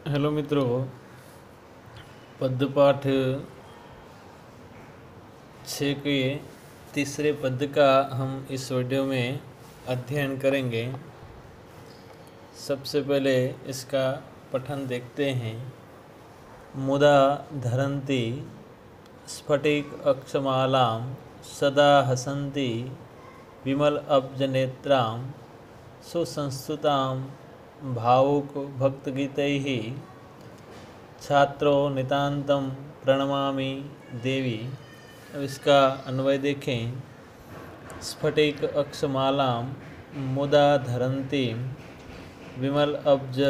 Hello मित्रों, पद्य पाठ 6 के तीसरे पद्य का हम इस वीडियो में अध्ययन करेंगे। सबसे पहले इसका पठन देखते हैं। मुदा धरन्ति स्फटिक अक्षमालां सदा हसन्ति विमल अब्जनेत्रां सुसंस्तुतां भावुक भक्तगीतैः छात्रो नितान्तं प्रणमामि देवी। अब इसका अन्वय देखें। स्फटिक अक्षमालां मुदा धरन्तीं विमल अब्ज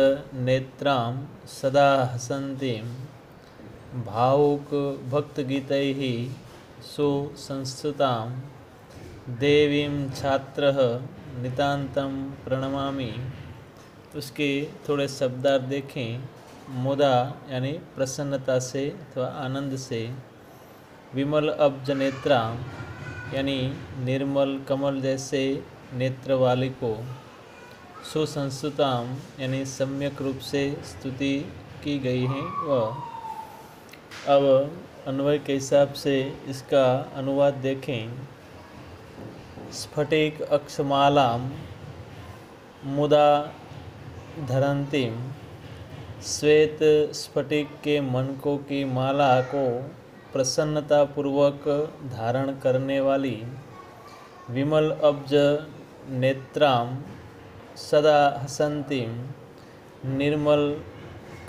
नेत्रां सदा हसन्तीं भावुक भक्तगीतैः सुसंस्तुतां देवीं छात्रः नितान्तं प्रणमामि। उसके थोड़े शब्दार्थ देखें। मुदा यानी प्रसन्नता से अथवा आनंद से, विमल अब्ज नेत्रा यानी निर्मल कमल जैसे नेत्र वाली को, सुसंस्तुताम यानी सम्यक रूप से स्तुति की गई है वह। अब अन्वय के हिसाब से इसका अनुवाद देखें। स्फटिक अक्षमालाम मुदा धरन्तीं, श्वेत स्फटिक के मनकों की माला को प्रसन्नतापूर्वक धारण करने वाली, विमल अब्ज नेत्रां सदा हसन्तीं निर्मल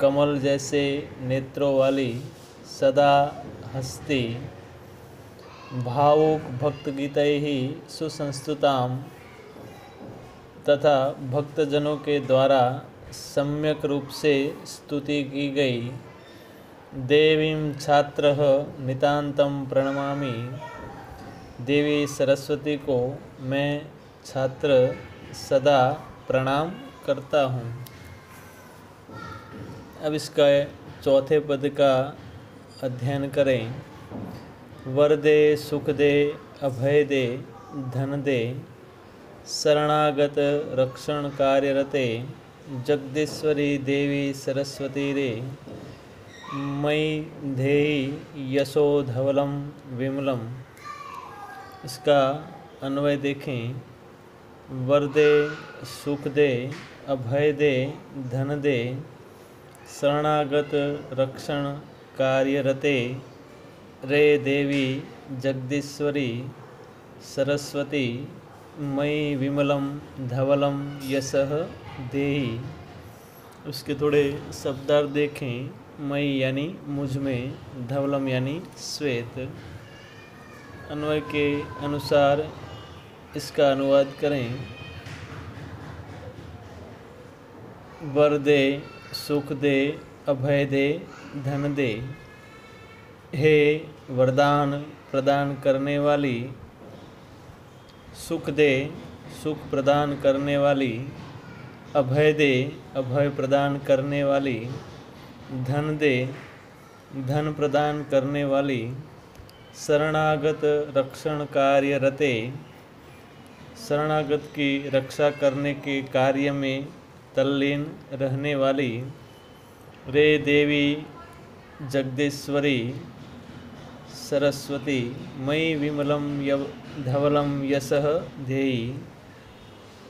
कमल जैसे नेत्रों वाली सदा हंसती, भावुक भक्तगीतैः सुसंस्तुतां तथा भक्तजनों के द्वारा सम्यक रूप से स्तुति की गई, देवीं छात्रः नितान्तं प्रणमामि, देवी सरस्वती को मैं छात्र सदा प्रणाम करता हूँ। अब इसका चौथे पद का अध्ययन करें। वरदे सुख दे अभय दे धन दे शरणागत रक्षण कार्यरते जगदीश्वरी देवी सरस्वती रे मयि धेहि यशो धवलम विमलम। इसका अन्वय देखें। वर दे सुख दे अभय दे धन दे शरणागत रक्षण कार्यरते रे देवी जगदीश्वरी सरस्वती मयि विमलम धवलम यशः देहि। उसके थोड़े शब्दार्थ देखें। मयि यानी मुझ में, धवलम यानी श्वेत। अन्वय के अनुसार इसका अनुवाद करें। वर दे सुख दे अभय दे धन दे। हे वरदान प्रदान करने वाली, सुख दे सुख प्रदान करने वाली, अभय दे अभय प्रदान करने वाली, धन दे धन प्रदान करने वाली, शरणागत रक्षण कार्य रते शरणागत की रक्षा करने के कार्य में तल्लीन रहने वाली, रे देवी जगदीश्वरी सरस्वती मयि विमलम धवलम यशः धेहि।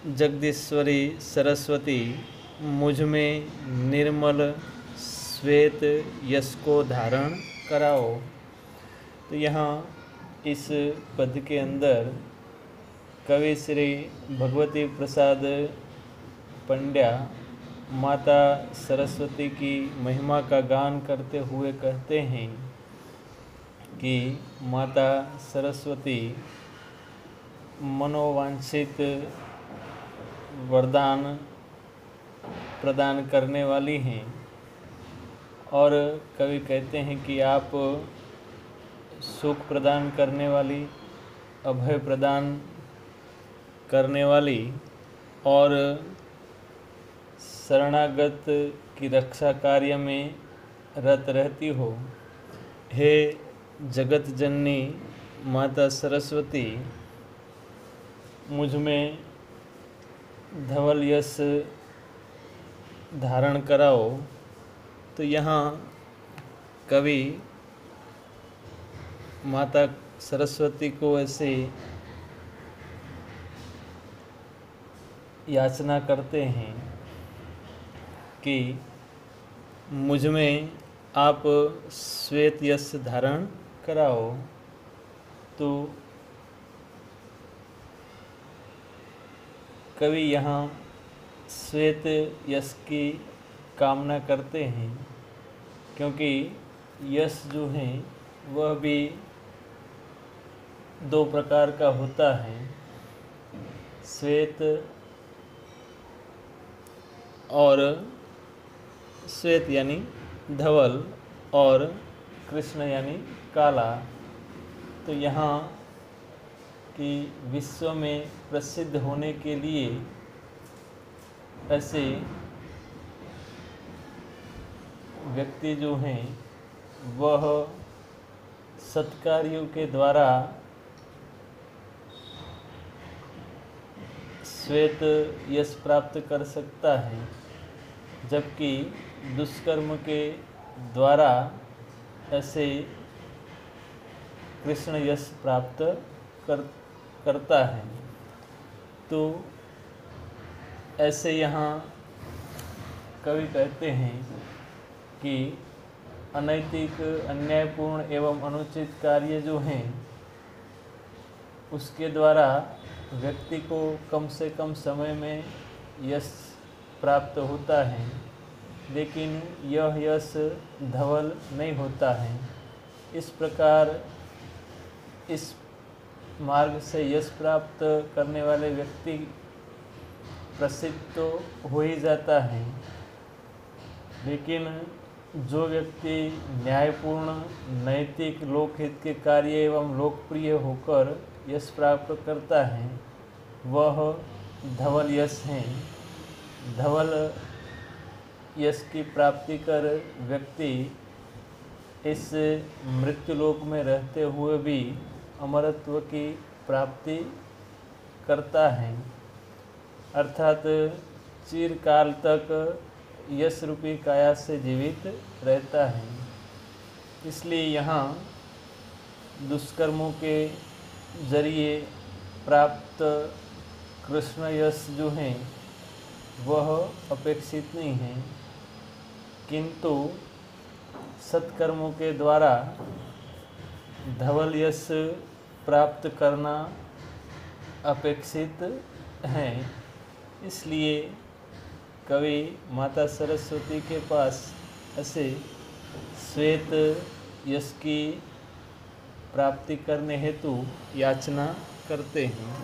जगदीश्वरी सरस्वती मुझ में निर्मल श्वेत यश को धारण कराओ। तो यहाँ इस पद के अंदर कवि श्री भगवती प्रसाद पंड्या माता सरस्वती की महिमा का गान करते हुए कहते हैं कि माता सरस्वती मनोवांछित वरदान प्रदान करने वाली हैं। और कवि कहते हैं कि आप सुख प्रदान करने वाली, अभय प्रदान करने वाली और शरणागत की रक्षा कार्य में रत रहती हो। हे जगत जननी माता सरस्वती, मुझ में धवल यश धारण कराओ तो यहाँ कवि माता सरस्वती को ऐसे याचना करते हैं कि मुझ में आप श्वेत यश धारण कराओ। तो कवि यहाँ श्वेत यश की कामना करते हैं, क्योंकि यश जो है वह भी दो प्रकार का होता है, श्वेत और श्वेत यानी धवल और कृष्ण यानी काला। तो यहाँ कि विश्व में प्रसिद्ध होने के लिए ऐसे व्यक्ति जो हैं वह सत्कार्यों के द्वारा श्वेत यश प्राप्त कर सकता है, जबकि दुष्कर्म के द्वारा ऐसे कृष्ण यश प्राप्त करता है। तो ऐसे यहाँ कवि कहते हैं कि अनैतिक, अन्यायपूर्ण एवं अनुचित कार्य जो हैं उसके द्वारा व्यक्ति को कम से कम समय में यश प्राप्त होता है, लेकिन यह यश धवल नहीं होता है। इस प्रकार इस मार्ग से यश प्राप्त करने वाले व्यक्ति प्रसिद्ध तो हो ही जाता है, लेकिन जो व्यक्ति न्यायपूर्ण, नैतिक, लोकहित के कार्य एवं लोकप्रिय होकर यश प्राप्त करता है वह धवल यश है। धवल यश की प्राप्ति कर व्यक्ति इस मृत्युलोक में रहते हुए भी अमरत्व की प्राप्ति करता है, अर्थात चिरकाल तक यश रूपी काया से जीवित रहता है। इसलिए यहाँ दुष्कर्मों के जरिए प्राप्त कृष्ण यश जो हैं वह अपेक्षित नहीं है, किंतु सत्कर्मों के द्वारा धवल यश प्राप्त करना अपेक्षित है। इसलिए कवि माता सरस्वती के पास ऐसे श्वेत यश की प्राप्ति करने हेतु याचना करते हैं।